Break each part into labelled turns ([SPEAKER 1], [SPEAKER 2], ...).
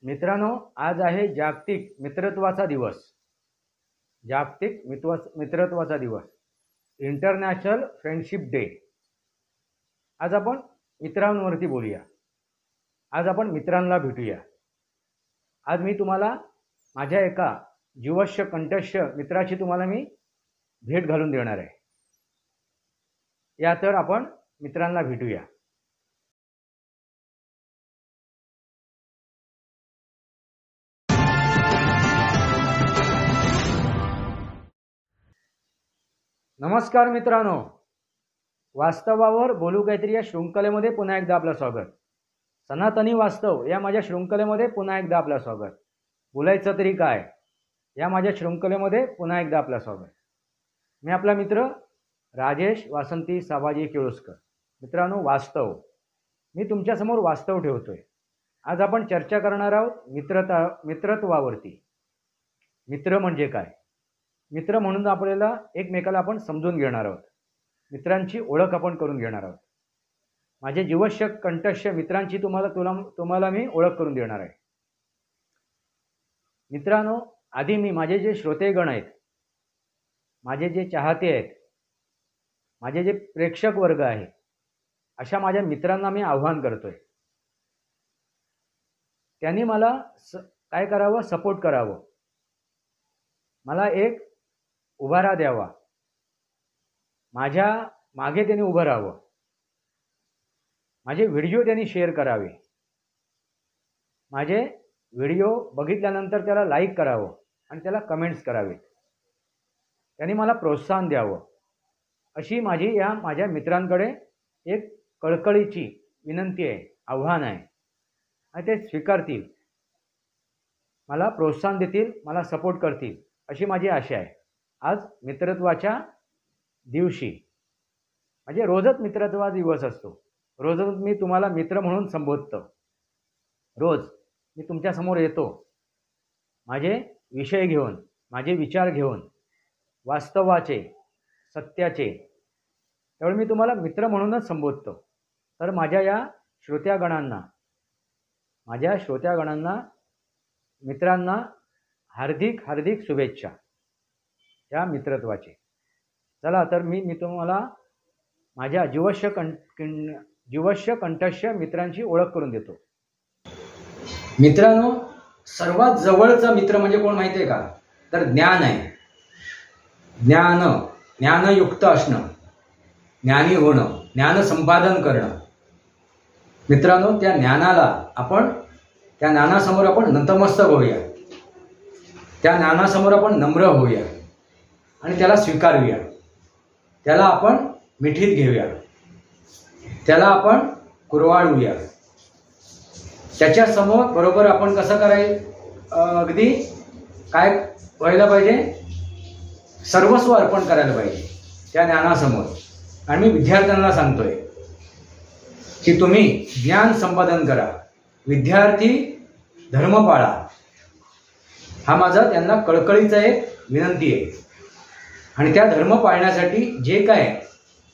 [SPEAKER 1] मित्रांनो, आज आहे जागतिक मित्रत्वाचा दिवस. जागतिक मित्रत्वाचा दिवस, इंटरनॅशनल फ्रेंडशिप डे. आज आपण मित्रांवरती बोलूया. आज आपण मित्रांना भेटूया. आज मी तुम्हाला माझ्या एका जीवश्य कंठस्थ मित्राची तुम्हाला मी भेट घालून देणार आहे. या तर आपण मित्रांना भेटूया. नमस्कार मित्रांनो, वास्तवावर बोलू काहीतरी या शृंखलेमध्ये पुन्हा एकदा आपलं स्वागत. सनातनी वास्तव या माझ्या शृंखलेमध्ये पुन्हा एकदा आपलं स्वागत. बोलायचं तरी काय या माझ्या शृंखलेमध्ये पुन्हा एकदा आपलं स्वागत. मी आपला मित्र राजेश वासंती साबाजी केळुस्कर. मित्रांनो, वास्तव, मी तुमच्यासमोर वास्तव ठेवतोय. आज आपण चर्चा करणार आहोत मित्रत्वावरती. मित्र म्हणजे काय, मित्र म्हणून आपल्याला एकमेकाला आपण समजून घेणार आहोत. मित्रांची ओळख आपण करून घेणार आहोत. माझे जीवश्य कंठस्थ मित्रांची तुम्हाला मी ओळख करून देणार आहे. मित्रांनो, आधी मी माझे जे श्रोतेगण आहेत, माझे जे चाहते आहेत, माझे जे प्रेक्षक वर्ग आहे, अशा माझ्या मित्रांना मी आव्हान करतोय. त्यांनी मला काय करावं, सपोर्ट करावं. मला एक उभारा द्यावा. माझ्या मागे त्यांनी उभं राहावं. माझे व्हिडिओ त्यांनी शेअर करावे. माझे व्हिडिओ बघितल्यानंतर त्याला लाईक करावं आणि त्याला कमेंट्स करावेत. त्यांनी मला प्रोत्साहन द्यावं, अशी माझ्या मित्रांकडे एक कळकळीची विनंती आहे, आव्हान आहे. आणि ते स्वीकारतील, मला प्रोत्साहन देतील, मला सपोर्ट करतील, अशी माझी आशा आहे. आज मित्रत्वाच्या दिवशी, म्हणजे रोजच मित्रत्वा दिवस असतो. रोजच मी तुम्हाला मित्र म्हणून संबोधतो. रोज मी तुमच्यासमोर येतो माझे विषय घेऊन, माझे विचार घेऊन, वास्तवाचे, सत्याचे. त्यामुळे मी तुम्हाला मित्र म्हणूनच संबोधतो. तर माझ्या श्रोत्यागणांना, मित्रांना हार्दिक हार्दिक शुभेच्छा या मित्रत्वाचे. चला तर मी तुम्हाला माझ्या जीवश्य कंठस्थ मित्रांची ओळख करून देतो. मित्रांनो, सर्वात जवळचा मित्र म्हणजे कोण माहिती आहे का? तर ज्ञान आहे. ज्ञानयुक्त असणं, ज्ञानी होणं, ज्ञान संपादन करणं. मित्रांनो, त्या ज्ञानासमोर आपण नतमस्तक होऊया. त्या ज्ञानासमोर आपण नम्र होऊया आणि त्याला स्वीकारूया. त्याला आपण मिठीत घेऊया. त्याला आपण कुरवाळूया. त्याच्यासमोर बरोबर आपण कसं अगदी काय व्हायला पाहिजे, सर्वस्व अर्पण करायला पाहिजे त्या ज्ञानासमोर. आणि मी विद्यार्थ्यांना सांगतोय की तुम्ही ज्ञान संपादन करा, विद्यार्थी धर्म पाळा. हा माझा त्यांना कळकळीचा एक विनंती आहे. आणि त्या धर्म पाळण्यासाठी जे काय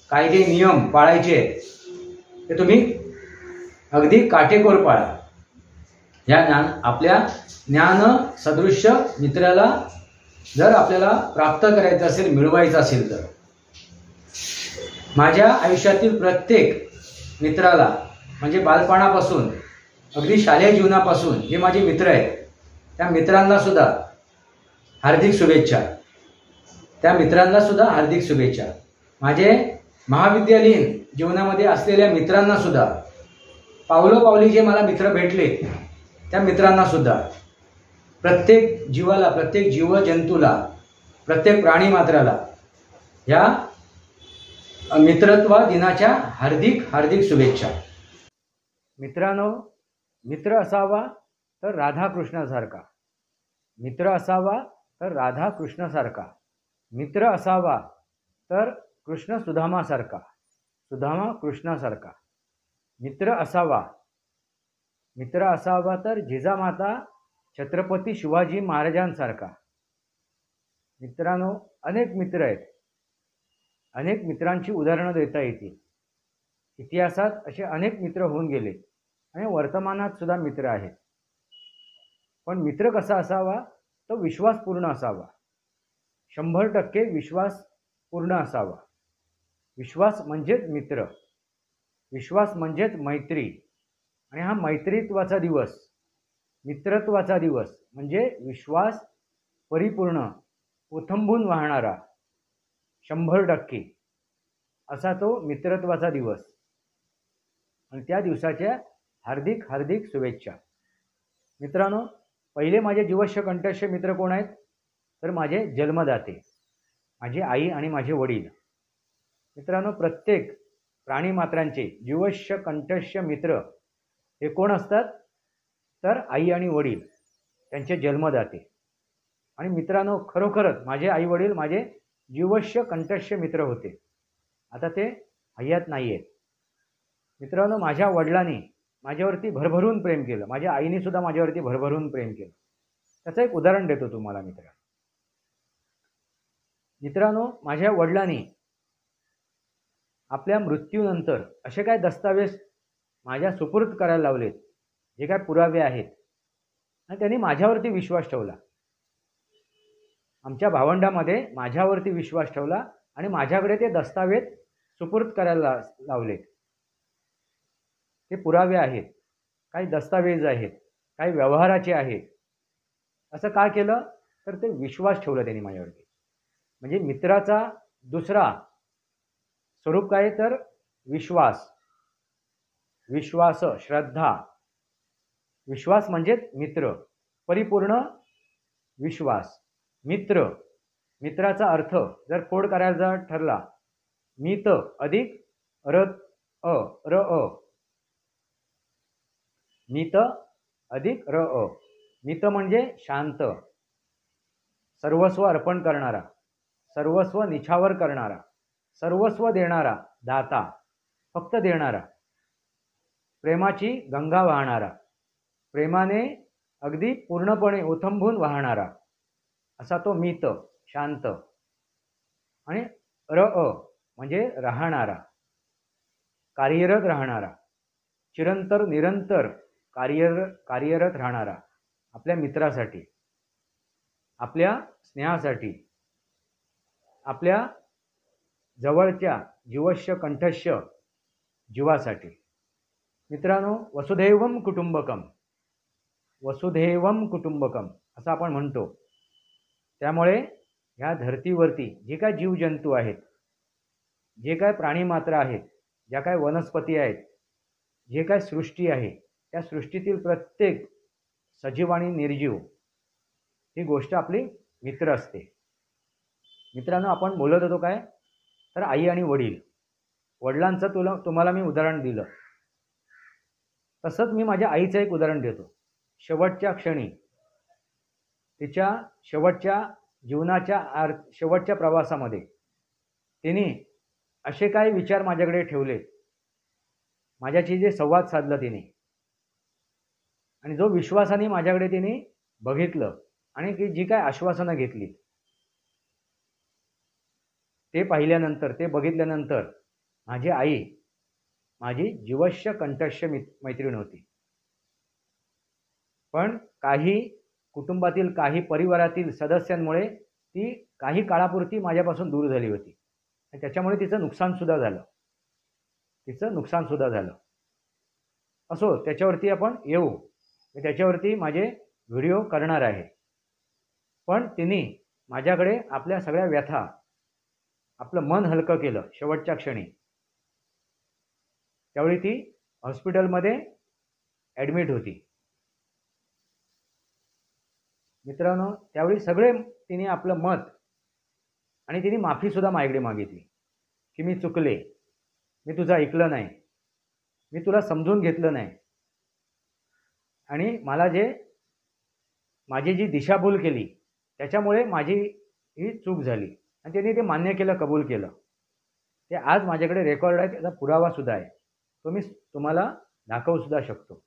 [SPEAKER 1] कायदे नियम पाळायचे आहेत ते तुम्ही अगदी काटेकोर पाळा. आपल्या ज्ञान सदृश्य मित्राला जर आपल्याला प्राप्त करायचं असेल, मिळवायचं असेल, तर माझ्या आयुष्यातील प्रत्येक मित्राला, म्हणजे बालपणापासून अगदी शालेय जीवनापासून जे माझे मित्र आहेत, त्या मित्रांना सुद्धा हार्दिक शुभेच्छा. त्या मित्रांना सुद्धा हार्दिक शुभेच्छा. माझे महाविद्यालयीन जीवनामध्ये असलेल्या मित्रांना सुद्धा, पावलोपावली जे मला मित्र भेटले त्या मित्रांना सुद्धा, प्रत्येक जीवाला, प्रत्येक जीवजंतूला, प्रत्येक प्राणीमात्राला या मित्रत्व दिनाच्या हार्दिक हार्दिक शुभेच्छा. मित्रांनो, मित्र असावा तर राधाकृष्णासारखा. मित्र असावा तर राधाकृष्णासारखा. मित्र असावा तर कृष्ण सुदामासारखा, सुदामा कृष्णासारखा. मित्र असावा तर जिजामाता छत्रपती शिवाजी महाराजांसारखा. मित्रांनो, अनेक मित्र आहेत. अनेक मित्रांची उदाहरणं देता येतील. इतिहासात असे अनेक मित्र होऊन गेले आणि वर्तमानात सुद्धा मित्र आहेत. पण मित्र कसा असावा, तो विश्वासपूर्ण असावा, 100% विश्वासपूर्ण असावा. विश्वास म्हणजेच मित्र, विश्वास म्हणजेच मैत्री. आणि हा मैत्रीत्वाचा दिवस, मित्रत्वाचा दिवस म्हणजे विश्वास परिपूर्ण ओथंबून वाहणारा 100% असा तो मित्रत्वाचा दिवस. आणि त्या दिवसाच्या हार्दिक हार्दिक शुभेच्छा. मित्रांनो, पहिले माझे जीवश्य कंठस्थ मित्र कोण आहेत, तर माझे जन्मदाते, माझी आई आणि माझे वडील. मित्रांनो, प्रत्येक प्राणीमात्रांचे जीवश्य कंठस्थ मित्र हे कोण असतात, तर आई आणि वडील, त्यांचे जन्मदाते. आणि मित्रांनो, खरोखरच माझे आई वडील माझे जीवश्य कंठस्थ मित्र होते. आता ते हयात नाही आहेत. मित्रांनो, माझ्या वडिलांनी माझ्यावरती भरभरून प्रेम केलं, माझ्या आईने सुद्धा माझ्यावरती भरभरून प्रेम केलं. त्याचं एक उदाहरण देतो तुम्हाला मित्रांनो, माझ्या वडिलांनी आपल्या मृत्यूनंतर असे काय दस्तावेज माझ्या सुपूर्द करायला लावलेत, जे काय पुरावे आहेत, आणि त्यांनी माझ्यावरती विश्वास ठेवला. आमच्या भावंडामध्ये माझ्यावरती विश्वास ठेवला आणि माझ्याकडे ते दस्तावेज सुपूर्द करायला लावलेत. ते पुरावे आहेत, काही दस्तावेज आहेत, काही व्यवहाराचे आहेत. असं का केलं, तर ते विश्वास ठेवला त्यांनी माझ्यावरती. म्हणजे मित्राचा दुसरा स्वरूप काय, तर विश्वास, विश्वास, श्रद्धा. विश्वास म्हणजेच मित्र, परिपूर्ण विश्वास. मित्र, मित्राचा अर्थ जर कोड करायचा ठरला, मित अधिक र अ, मित अधिक र अ. मित म्हणजे शांत, सर्वस्व अर्पण करणारा, सर्वस्व निछावर करणारा, सर्वस्व देणारा, दाता, फक्त देणारा, प्रेमाची गंगा वाहणारा, प्रेमाने अगदी पूर्णपणे ओथंबून वाहणारा, असा तो मित, शांत. आणि र अ म्हणजे राहणारा, कार्यरत राहणारा, चिरंतर निरंतर कार्यरत राहणारा, आपल्या मित्रासाठी, आपल्या स्नेहासाठी, आपल्या जवळच्या जीवश्य कंठस्थ जीवासाठी. मित्रांनो, वसुधैवम कुटुंबकम, वसुधैवम कुटुंबकम असं आपण म्हणतो. त्यामुळे ह्या धर्तीवरती जे काय जीवजंतू आहेत, जे काय प्राणीमात्र आहेत, ज्या काय वनस्पती आहेत, जे काय सृष्टी आहे, त्या सृष्टीतील प्रत्येक सजीव आणि निर्जीव ही गोष्ट आपली मित्र असते. मित्रांनो, आपण बोलत होतो काय, तर आई आणि वडील. वडिलांचं तुम्हाला मी उदाहरण दिलं, तसंच मी माझ्या आईचं एक उदाहरण देतो. शेवटच्या क्षणी, तिच्या शेवटच्या जीवनाच्या शेवटच्या प्रवासामध्ये तिने असे काय विचार माझ्याकडे ठेवले, माझ्याशी जे संवाद साधला तिने, आणि जो विश्वासाने माझ्याकडे तिने बघितलं आणि जी काय आश्वासनं घेतली, ते पाहिल्यानंतर, ते बघितल्यानंतर माझी आई माझी जीवश्य कंठस्थ मैत्रीण होती. पण काही कुटुंबातील, काही परिवारातील सदस्यांमुळे ती काही काळापुरती माझ्यापासून दूर झाली होती आणि त्याच्यामुळे तिचं नुकसान सुद्धा झालं. असो, त्याच्यावरती आपण येऊ, मी त्याच्यावरती माझे व्हिडिओ करणार आहे. पण तिने माझ्याकडे आपल्या सगळ्या व्यथा, आपलं मन हलकं केलं शेवटच्या क्षणी. त्यावेळी ती हॉस्पिटलमध्ये ॲडमिट होती. मित्रांनो, त्यावेळी सगळे तिने आपलं मत आणि तिने माफीसुद्धा माझ्याकडे मागितली की मी चुकले, मी तुझं ऐकलं नाही, मी तुला समजून घेतलं नाही, आणि माझी जी दिशाभूल केली त्याच्यामुळे माझी ही चूक झाली. आणि त्यांनी ते मान्य केलं, कबूल केलं. ते आज माझ्याकडे रेकॉर्ड आहे, त्याचा पुरावासुद्धा आहे, तो मी तुम्हाला दाखवूसुद्धा शकतो.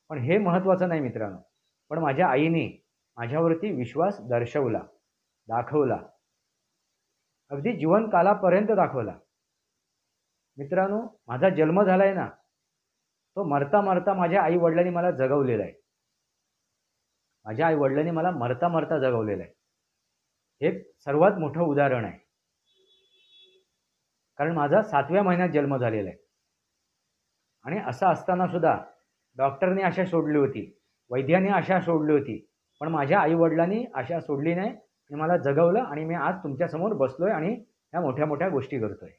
[SPEAKER 1] पण हे महत्त्वाचं नाही मित्रांनो. पण माझ्या आईने माझ्यावरती विश्वास दर्शवला, दाखवला, अगदी जीवनकालापर्यंत दाखवला. मित्रांनो, माझा जन्म झाला आहे ना, तो मरता मरता माझ्या आई वडिलांनी मला जगवलेला आहे. माझ्या आईवडिलांनी मला मरता मरता जगवलेलं आहे. हे सर्वात मोठं उदाहरण आहे. कारण माझा 7व्या महिन्यात जन्म झालेला आहे. आणि असं असताना सुद्धा डॉक्टरनी आशा सोडली होती, वैद्यांनी आशा सोडली होती, पण माझ्या आईवडिलांनी आशा सोडली नाही आणि मला जगवलं आणि मी आज तुमच्यासमोर बसलोय आणि ह्या मोठ्या मोठ्या गोष्टी करतोय.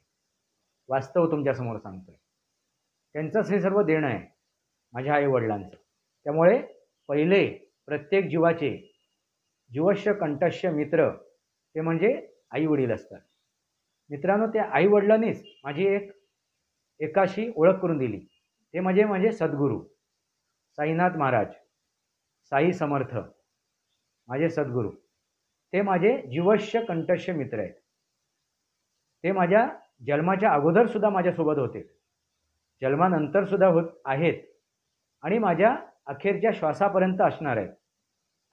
[SPEAKER 1] वास्तव तुमच्यासमोर सांगतोय. त्यांचंच हे सर्व देणं आहे, माझ्या आईवडिलांचं. त्यामुळे पहिले प्रत्येक जीवाचे जीवश्य कंठस्य मित्र ते म्हणजे आईवडील असतात. मित्रांनो, त्या आईवडिलांनीच माझी एकाशी ओळख करून दिली. ते म्हणजे माझे सद्गुरू साईनाथ महाराज, साई समर्थ, माझे सद्गुरू. ते माझे जीवश्य कंठस्य मित्र आहेत. ते माझ्या जन्माच्या अगोदरसुद्धा माझ्यासोबत होते, जन्मानंतरसुद्धा आहेत आणि माझ्या अखेरच्या श्वासापर्यंत असणार आहेत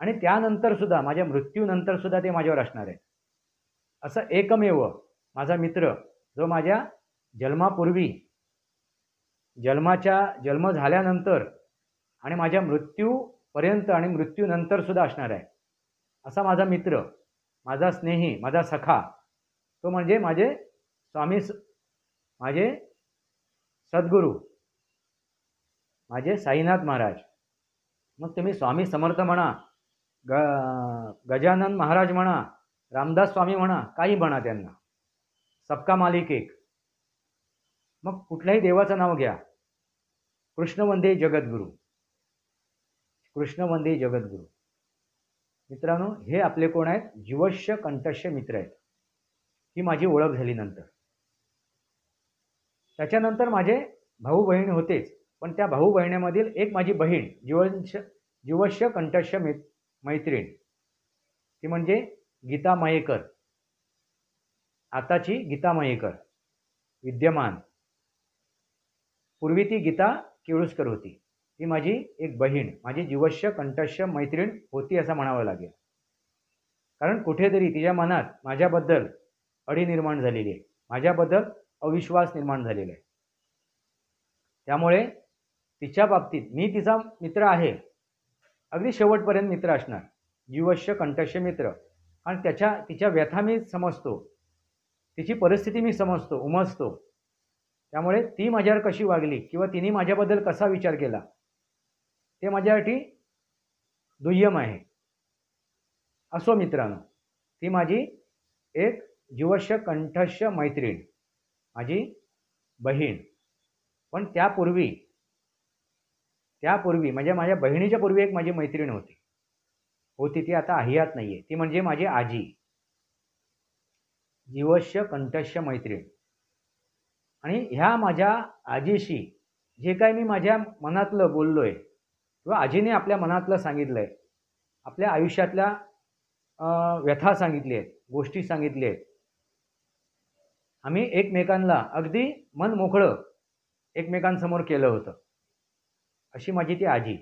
[SPEAKER 1] आणि त्यानंतरसुद्धा माझ्या मृत्यूनंतरसुद्धा ते माझ्यावर असणार आहेत. असं एकमेव माझा मित्र जो माझ्या जन्मापूर्वी, जन्म झाल्यानंतर आणि माझ्या मृत्यूपर्यंत आणि मृत्यूनंतरसुद्धा असणार आहे. असा माझा मित्र, माझा स्नेही, माझा सखा, तो म्हणजे माझे माझे सद्गुरू, माझे साईनाथ महाराज. मग तुम्ही स्वामी समर्थ म्हणा, गजानन महाराज म्हणा, रामदास स्वामी म्हणा, काही म्हणा त्यांना, सबका मालिक एक. मग कुठल्याही देवाचं नाव घ्या, कृष्ण वंदे जगद्गुरू, कृष्ण वंदे जगद्गुरू. मित्रांनो, हे आपले कोण आहेत? जीवश्य कंठस्य मित्र आहेत. ही माझी ओळख झाली नंतर. त्याच्यानंतर माझे भाऊ बहीण होतेच, पण त्या भाऊ बहिणीमधील एक माझी बहीण जीवश्य कंठस्य मैत्रीण, ती म्हणजे गीता मयेकर, आताची गीता मयेकर, विद्यमान. पूर्वी ती गीता केळुसकर होती. ती माझी एक बहीण, माझी जीवश्य कंठस्य मैत्रीण होती असं म्हणावं लागेल. कारण कुठेतरी तिच्या मनात माझ्याबद्दल अडी निर्माण झालेली आहे, माझ्याबद्दल अविश्वास निर्माण झालेला आहे. त्यामुळे तिच्या बाबतीत मी तिचा मित्र आहे, अगदी शेवटपर्यंत मित्र असणार, जीवश्य कंठस्य मित्र. आणि तिच्या व्यथा मी समजतो, तिची परिस्थिती मी समजतो, उमजतो. त्यामुळे ती माझ्यावर कशी वागली किंवा तिने माझ्याबद्दल कसा विचार केला ते माझ्यासाठी दुय्यम आहे. असो मित्रांनो, ती माझी एक जीवश्य कंठस्य मैत्रीण, माझी बहीण. पण त्यापूर्वी म्हणजे माझ्या बहिणीच्या पूर्वी एक माझी मैत्रीण होती, ती आता अहियात नाही आहे. ती म्हणजे माझी आजी, जीवश्य कंठस्य मैत्रीण. आणि ह्या माझ्या आजीशी जे काही मी माझ्या मनातलं बोललोय किंवा आजीने आपल्या मनातलं सांगितलं आहे, आपल्या आयुष्यातल्या व्यथा सांगितली आहेत, गोष्टी सांगितल्या आहेत, आम्ही एकमेकांना अगदी मन मोकळं एकमेकांसमोर केलं होतं. अशी माझी ती आजी.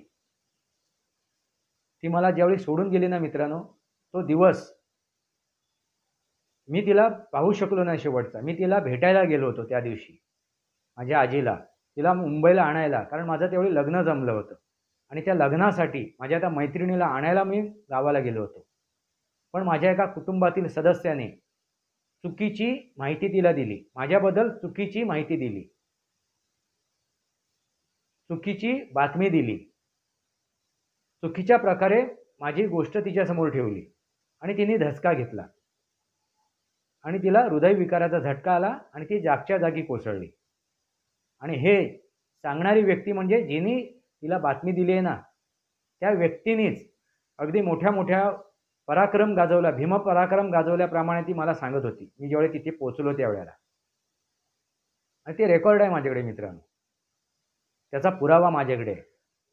[SPEAKER 1] ती मला ज्यावेळी सोडून गेली ना मित्रांनो, तो दिवस मी तिला पाहू शकलो नाही शेवटचा. मी तिला भेटायला गेलो होतो त्या दिवशी, माझ्या आजीला, तिला मुंबईला आणायला. कारण माझं त्यावेळी लग्न जमलं होतं आणि त्या लग्नासाठी माझ्या त्या मैत्रिणीला आणायला मी गावाला गेलो होतो. पण माझ्या एका कुटुंबातील सदस्याने चुकीची माहिती तिला दिली, माझ्याबद्दल चुकीची माहिती दिली, चुकीची बातमी दिली, चुकीच्या प्रकारे माझी गोष्ट तिच्यासमोर ठेवली आणि तिने धसका घेतला आणि तिला हृदयविकाराचा झटका आला आणि ती जागच्या जागी कोसळली. आणि हे सांगणारी व्यक्ती म्हणजे जिने तिला बातमी दिली आहे ना, त्या व्यक्तीनेच अगदी मोठ्या मोठ्या पराक्रम गाजवला, भीमपराक्रम गाजवल्याप्रमाणे ती मला सांगत होती, मी जेवढे तिथे पोचलो त्यावेळेला. आणि ते रेकॉर्ड आहे माझ्याकडे मित्रांनो, त्याचा पुरावा माझ्याकडे आहे.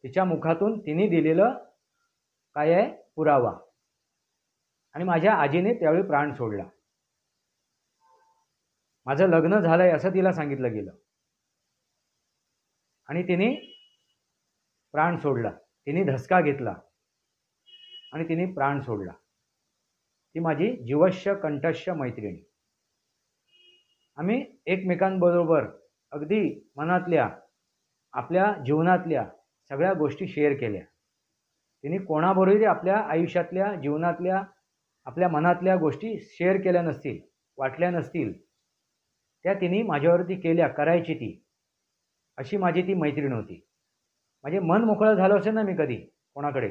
[SPEAKER 1] तिच्या मुखातून तिने दिलेलं काय आहे? पुरावा. आणि माझ्या आजीने त्यावेळी प्राण सोडला. माझं लग्न झालंय असं तिला सांगितलं गेलं आणि तिने प्राण सोडला, तिने धसका घेतला आणि तिने प्राण सोडला. ती माझी जीवश्य कंठस्य मैत्रिणी. आम्ही एकमेकांबरोबर अगदी मनातल्या, आपल्या जीवनातल्या सगळ्या गोष्टी शेअर केल्या. तिने कोणाबरोबरही आपल्या आयुष्यातल्या जीवनातल्या आपल्या मनातल्या गोष्टी शेअर केल्या नसतील, वाटल्या नसतील, त्या तिने माझ्यावरती केल्या, करायची ती, अशी माझी ती मैत्रीण होती. म्हणजे मन मोकळं झालं असेल ना मी कधी कोणाकडे,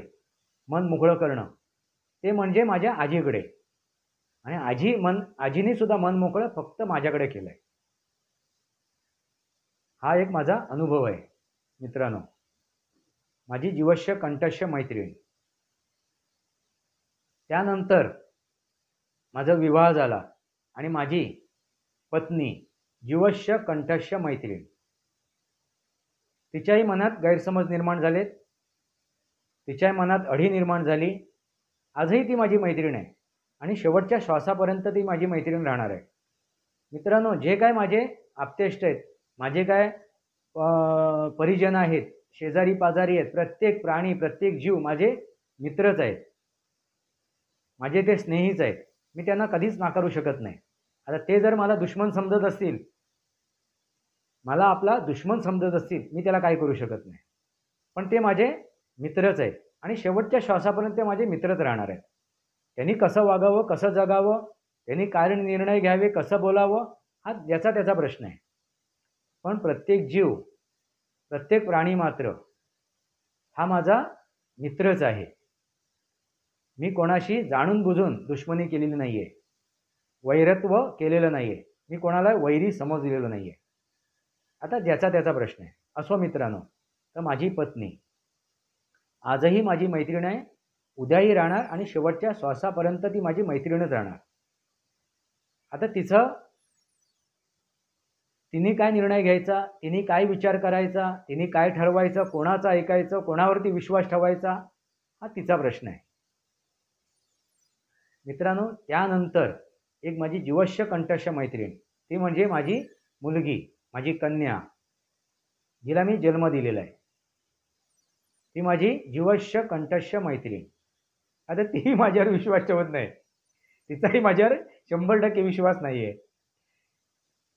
[SPEAKER 1] मन मोकळं करणं, ते म्हणजे माझ्या आजीकडे. आणि आजीने सुद्धा मन मोकळं फक्त माझ्याकडे केलं आहे. हा एक माझा अनुभव आहे मित्रांनो, माझी जीवश्य कंठश्य मैत्रीण. त्यानंतर माझा विवाह झाला आणि माझी पत्नी जीवश्य कंठश्य मैत्रीण. तिच्याही मनात गैरसमज निर्माण झालेत, तिच्याही मनात अढी निर्माण झाली. आजही ती माझी मैत्रीण आहे आणि शेवटच्या श्वासापर्यंत ती माझी मैत्रीण राहणार आहे. मित्रांनो, जे काय माझे आप्तेष्ट आहेत, माझे काय परिजन आहेत, शेजारी पाजारी आहेत, प्रत्येक प्राणी, प्रत्येक जीव माझे मित्रच आहेत, माझे ते स्नेहीच आहेत. मी त्यांना कधीच नाकारू शकत नाही. आता ते जर मला दुश्मन समजत असतील, मला आपला दुश्मन समजत असतील, मी त्याला काय करू शकत नाही. पण ते माझे मित्रच आहेत आणि शेवटच्या श्वासापर्यंत ते माझे मित्रच राहणार आहेत. त्यांनी कसं वागावं, कसं जगावं, त्यांनी काय निर्णय घ्यावे, कसं बोलावं, हा ज्याचा त्याचा प्रश्न आहे. पण प्रत्येक जीव, प्रत्येक प्राणी मात्र हा माझा मित्रच आहे. मी कोणाशी जाणून बुजून दुश्मनी केलेली नाही आहे, वैरत्व केलेलं नाही आहे, मी कोणाला वैरी समजलेलं नाही आहे. आता ज्याचा त्याचा प्रश्न आहे. असो मित्रांनो, तर माझी पत्नी आजही माझी मैत्रीण आहे, उद्याही राहणार आणि शेवटच्या श्वासापर्यंत ती माझी मैत्रीणच राहणार. आता तिने काय निर्णय घ्यायचा, तिने काय विचार करायचा, तिने काय ठरवायचं, कोणाचं ऐकायचं, कोणावरती विश्वास ठेवायचा, हा तिचा प्रश्न आहे. मित्रांनो, त्यानंतर एक माझी जीवश्य कंठश्य मैत्रीण, ती म्हणजे माझी मुलगी, माझी कन्या, जिला मी जन्म दिलेला आहे. ती माझी जीवश्य कंठश्य मैत्रीण. आता ती माझ्यावर विश्वास ठेवत नाही, तिचाही माझ्यावर 100% विश्वास नाही आहे.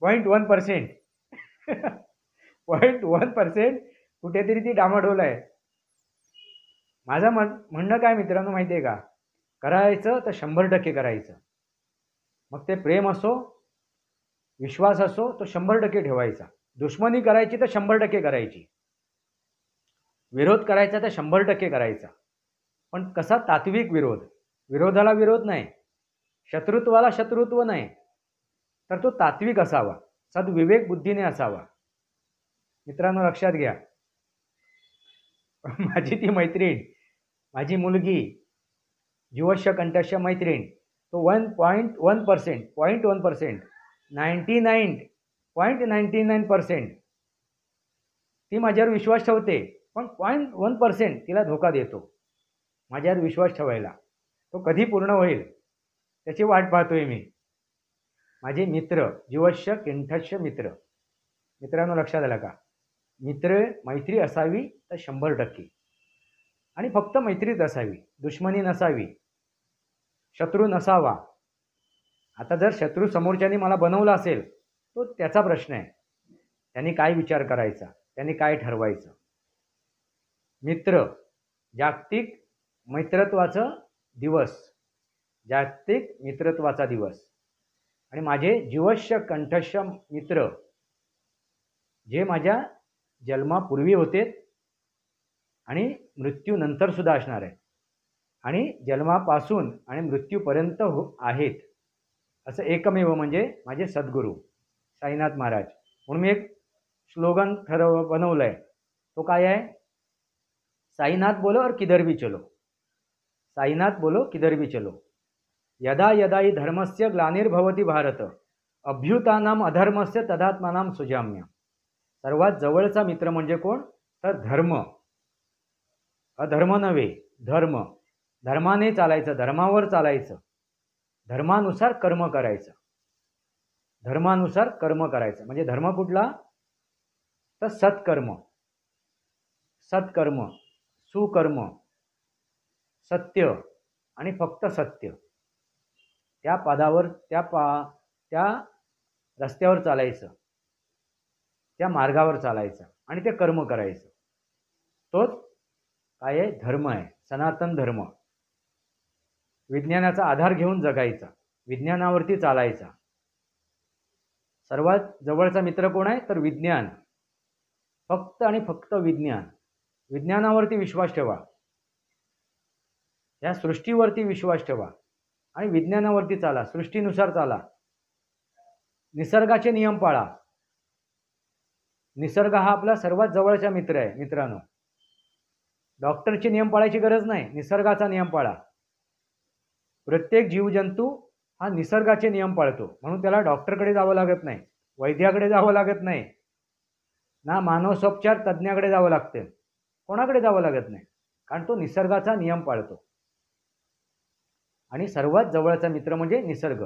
[SPEAKER 1] 0.1% 0.1% कुठेतरी ती डामाडोल आहे. माझं म्हणणं काय मित्रांनो माहिती आहे का, करायचं तर 100% करायचं. मग ते प्रेम असो, विश्वास असो, तो 100% ठेवायचा. दुश्मनी करायची तर 100% करायची, विरोध करायचा तर 100% करायचा. पण कसा तात्विक विरोध, विरोधाला विरोध नाही, शत्रुत्वाला शत्रुत्व नाही, तर तो तात्विक असावा, सद्विवेक बुद्धीने असावा. मित्रांनो लक्षात घ्या, माझी ती मैत्रीण, माझी मुलगी, जीवश्य कंठश्य मैत्रीण, तो 1.1%, 99.99% ती माझ्यावर विश्वास ठेवते, पण 0.1% तिला धोका देतो माझ्यावर विश्वास ठेवायला. तो कधी पूर्ण होईल त्याची वाट पाहतोय मी. माझे मित्र, जीवश्य कंठश्य मित्र. मित्रांनो लक्षात आलं का, मैत्री असावी तर 100%, आणि फक्त मैत्रीच असावी, दुश्मनी नसावी, शत्रू नसावा. आता जर शत्रू समोरच्याने मला बनवला असेल, तो त्याचा प्रश्न आहे, त्यांनी काय विचार करायचा, त्यांनी काय ठरवायचं. मित्र, जागतिक मैत्रत्वाचा दिवस, जागतिक मित्रत्वाचा दिवस. आणि माझे जीवश्य कंठश्य मित्र जे माझ्या जन्मापूर्वी होते आणि मृत्यूनंतर सुद्धा असणार आहेत, आणि जन्मापासून आणि मृत्यूपर्यंत आहेत, असं एकमेव म्हणजे माझे सद्गुरू साईनाथ महाराज. म्हणून मी एक स्लोगन बनवलं आहे. तो काय आहे, साईनाथ बोलो और किधर भी चलो, साईनाथ बोलो किधर भी चलो, यदा यदा हि धर्मस्य ग्लानिर्भवति भारत, अभ्युतानाम अधर्मस्य तदात्मानाम सुजाम्य. सर्वात जवळचा मित्र म्हणजे कोण, तर धर्म, अधर्म नव्हे, धर्म. धर्माने चालायचं, धर्मावर चालायचं, धर्मानुसार कर्म करायचं, धर्मानुसार कर्म करायचं. म्हणजे धर्म कुठला, तर सत्कर्म, सत्कर्म, सुकर्म, सत्य आणि फक्त सत्य. त्या पदावर, त्या रस्त्यावर चालायचं, त्या मार्गावर चालायचं आणि ते कर्म करायचं. तोच काय आहे? धर्म आहे, सनातन धर्म. विज्ञानाचा आधार घेऊन जगायचा, विज्ञानावरती चालायचा. सर्वात जवळचा मित्र कोण आहे? तर विज्ञान. फक्त आणि फक्त विज्ञान. विज्ञानावरती विश्वास ठेवा, या सृष्टीवरती विश्वास ठेवा आणि विज्ञानावरती चाला, सृष्टीनुसार चाला. निसर्गाचे नियम पाळा. निसर्ग हा आपला सर्वात जवळचा मित्र आहे मित्रांनो. डॉक्टरचे नियम पाळायची गरज नाही, निसर्गाचा नियम पाळा. प्रत्येक जीवजंतू हा निसर्गाचे नियम पाळतो, म्हणून त्याला डॉक्टरकडे जावं लागत नाही, वैद्याकडे जावं लागत नाही, ना मानसोपचार तज्ज्ञाकडे जावं लागते, कोणाकडे जावं लागत नाही, कारण तो निसर्गाचा नियम पाळतो. आणि सर्वात जवळचा मित्र म्हणजे निसर्ग.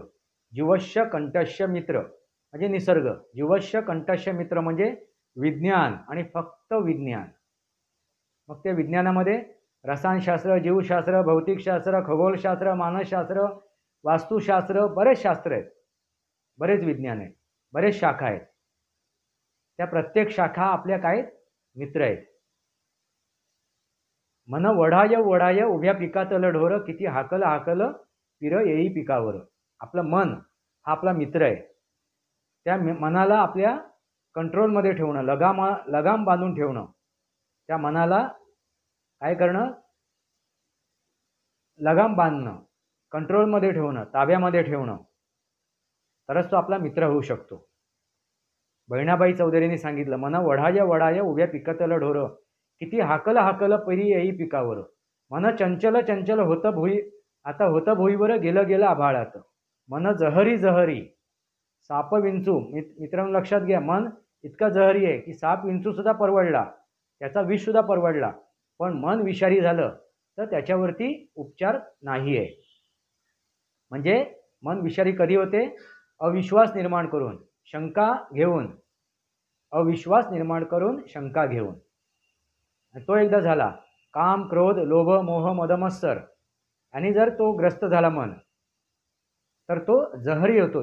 [SPEAKER 1] जीवश्य कंठश्य मित्र म्हणजे निसर्ग, जीवश्य कंठश्य मित्र म्हणजे विज्ञान आणि फक्त विज्ञान. मग त्या विज्ञानामध्ये रसायनशास्त्र, जीवशास्त्र, भौतिकशास्त्र, खगोलशास्त्र, मानसशास्त्र, वास्तुशास्त्र, बरेच शास्त्र आहेत, बरेच विज्ञान आहेत, बरेच शाखा आहेत. त्या प्रत्येक शाखा आपल्या काय मित्र आहेत. मन वढाय वढाय उभ्या पिकातलं ढोर, किती हाकल हाकल पिर येई पिकावर. आपलं मन हा आपला मित्र आहे. त्या मनाला आपल्या कंट्रोलमध्ये ठेवणं, लगाम बांधून ठेवणं, त्या मनाला काय करणं? लगाम बांधणं, कंट्रोलमध्ये ठेवणं, ताब्यामध्ये ठेवणं, तरच तो आपला मित्र होऊ शकतो. बहिणाबाई चौधरींनी सांगितलं, मन वढाय वढाय उभ्या पिकातलं ढोर, किती हाकल हाकल परी येई पिकावर. मन चंचल चंचल होतं भुई, आता होतं भुईवर, गेलं गेलं आभाळात. मन जहरी जहरी साप विंचू. मित्रांनो लक्षात घ्या, मन इतका जहरी आहे की साप विंचू सुद्धा परवडला, त्याचा विष सुद्धा परवडला, पण मन विषारी झालं तर त्याच्यावरती उपचार नाही आहे. म्हणजे मन विषारी कधी होते? अविश्वास निर्माण करून, शंका घेऊन, अविश्वास निर्माण करून, शंका घेऊन. तो एकदा झाला, काम क्रोध लोभ मोह मदमत्सर, आणि जर तो ग्रस्त झाला मन, तर तो जहरी होतो,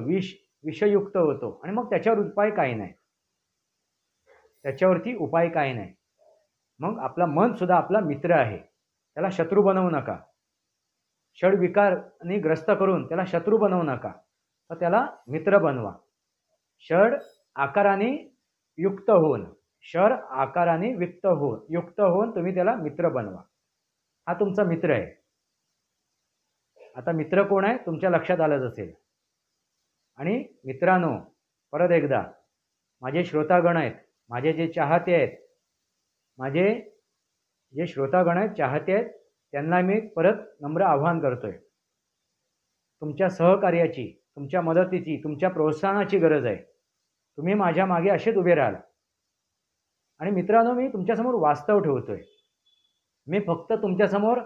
[SPEAKER 1] विषयुक्त होतो, आणि मग त्याच्यावर उपाय काही नाही, त्याच्यावरती उपाय काही नाही. मग आपला मन सुद्धा आपला मित्र आहे, त्याला शत्रू बनवू नका. षडविकारने ग्रस्त करून त्याला शत्रू बनवू नका, तर त्याला मित्र बनवा. षड आकाराने युक्त होऊन, शर आकाराने युक्त होऊन तुम्ही त्याला मित्र बनवा. हा तुमचा मित्र आहे. आता मित्र कोण आहे तुमच्या लक्षात आलंच असेल. आणि मित्रांनो, परत एकदा माझे श्रोतागण आहेत, माझे जे चाहते आहेत, माझे जे श्रोतागण आहेत, चाहते आहेत, त्यांना मी परत नम्र आवाहन करतोय. तुमच्या सहकार्याची, तुमच्या मदतीची, तुमच्या प्रोत्साहनाची गरज आहे. तुम्ही माझ्या मागे असेच उभे राहाल. आणि मित्रांनो, मी तुमच्यासमोर वास्तव ठेवतोय. मी फक्त तुमच्यासमोर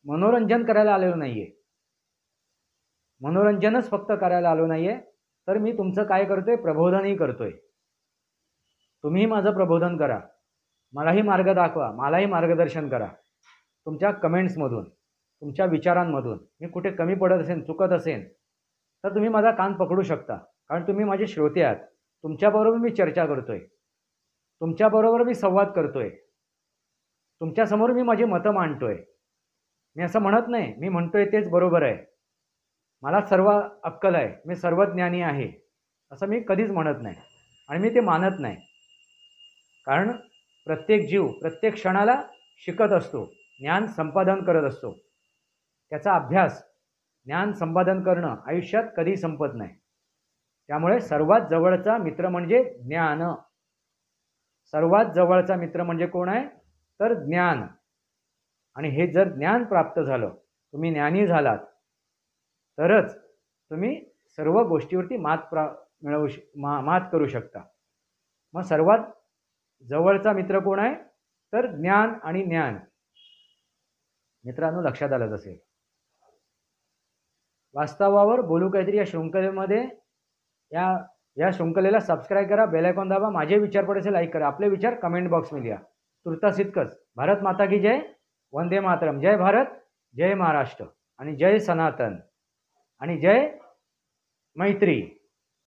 [SPEAKER 1] मनोरंजन करायला आलेलो नाही आहे, मनोरंजनच फक्त करायला आलो नाही आहे, तर मी तुमचं काय करतोय? प्रबोधनही करतोय. तुम्ही माझं प्रबोधन करा, मलाही मार्ग दाखवा, मलाही मार्गदर्शन करा. तुमच्या कमेंट्समधून, तुमच्या विचारांमधून मी कुठे कमी पडत असेल, चुकत असेल, तर तुम्ही माझा कान पकडू शकता, कारण तुम्ही माझे श्रोते आहात. तुमच्याबरोबर मी चर्चा करतोय, तुमच्याबरोबर मी संवाद करतोय, तुमच्यासमोर मी माझी मतं मांडतोय. मी असं म्हणत नाही, मी म्हणतोय तेच बरोबर आहे, मला सर्व अक्कल आहे, मी सर्वज्ञानी आहे, असं मी कधीच म्हणत नाही. आणि मी ते मानत नाही, कारण प्रत्येक जीव प्रत्येक क्षणाला शिकत असतो, ज्ञान संपादन करत असतो. त्याचा अभ्यास, ज्ञान संपादन करणं आयुष्यात कधी संपत नाही. त्यामुळे सर्वात जवळचा मित्र म्हणजे ज्ञान. सर्वात जवळचा मित्र म्हणजे कोण आहे? तर ज्ञान. आणि हे जर ज्ञान प्राप्त झालं, तुम्ही ज्ञानी झालात, तरच तुम्ही सर्व गोष्टीवरती मात करू शकता. मग सर्वात जवळचा मित्र कोण आहे? तर ज्ञान आणि ज्ञान. मित्रांनो, लक्षात आलंच असेल. वास्तवावर बोलू काहीतरी या शृंखलेमध्ये, या शृंखलेला सबस्क्राईब करा, बेल आयकॉन दाबा, माझे विचार पडेल लाईक करा, आपले विचार कमेंट बॉक्समध्ये लिहा. तुर्तास इतकंच. भारत माता की जय, वंदे मातरम. जय भारत, जय महाराष्ट्र, आणि जय सनातन, आणि जय मैत्री.